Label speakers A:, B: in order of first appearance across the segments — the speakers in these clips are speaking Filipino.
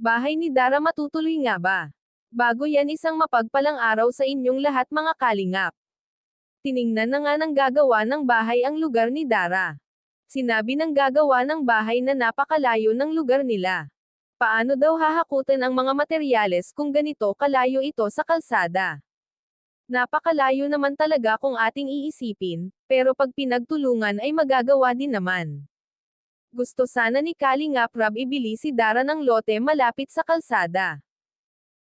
A: Bahay ni Dara matutuloy nga ba? Bago yan, isang mapagpalang araw sa inyong lahat mga kalingap. Tiningnan na nga ng gagawa ng bahay ang lugar ni Dara. Sinabi ng gagawa ng bahay na napakalayo ng lugar nila. Paano daw hahakutin ang mga materyales kung ganito kalayo ito sa kalsada? Napakalayo naman talaga kung ating iisipin, pero pag pinagtulungan ay magagawa din naman. Gusto sana ni Kalingap Rab ibili si Dara ng lote malapit sa kalsada.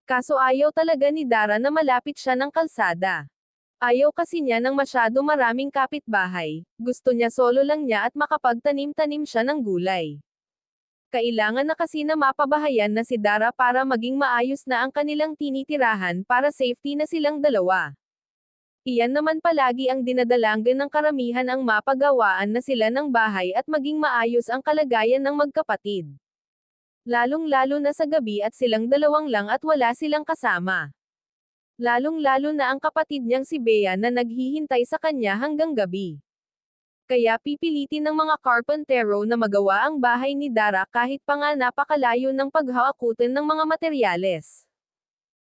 A: Kaso ayaw talaga ni Dara na malapit siya ng kalsada. Ayaw kasi niya ng masyado maraming kapitbahay, gusto niya solo lang niya at makapagtanim-tanim siya ng gulay. Kailangan na kasi na mapabahayan na si Dara para maging maayos na ang kanilang tinitirahan para safety na silang dalawa. Iyan naman palagi ang dinadalanggan ng karamihan ang mapagawaan na sila ng bahay at maging maayos ang kalagayan ng magkapatid. Lalong-lalo na sa gabi at silang dalawang lang at wala silang kasama. Lalong-lalo na ang kapatid niyang si Bea na naghihintay sa kanya hanggang gabi. Kaya pipilitin ng mga karpentero na magawa ang bahay ni Dara kahit pa nga napakalayo ng paghahakutin ng mga materyales.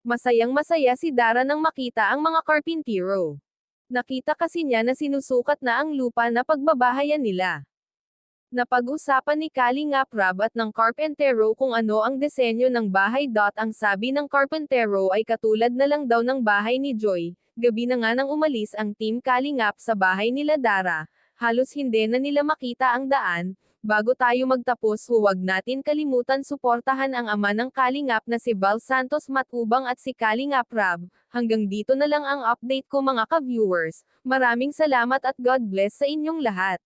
A: Masayang-masaya si Dara nang makita ang mga karpintero. Nakita kasi niya na sinusukat na ang lupa na pagbabahayan nila. Napag-usapan ni Kalingap Rab at ng karpentero kung ano ang disenyo ng bahay. Ang sabi ng karpentero ay katulad na lang daw ng bahay ni Joy. Gabi na nga nang umalis ang team Kalingap sa bahay nila Dara, halos hindi na nila makita ang daan. Bago tayo magtapos, huwag natin kalimutan suportahan ang ama ng Kalingap na si Val Santos Matubang at si Kalingap Rab. Hanggang dito na lang ang update ko mga ka-viewers. Maraming salamat at God bless sa inyong lahat.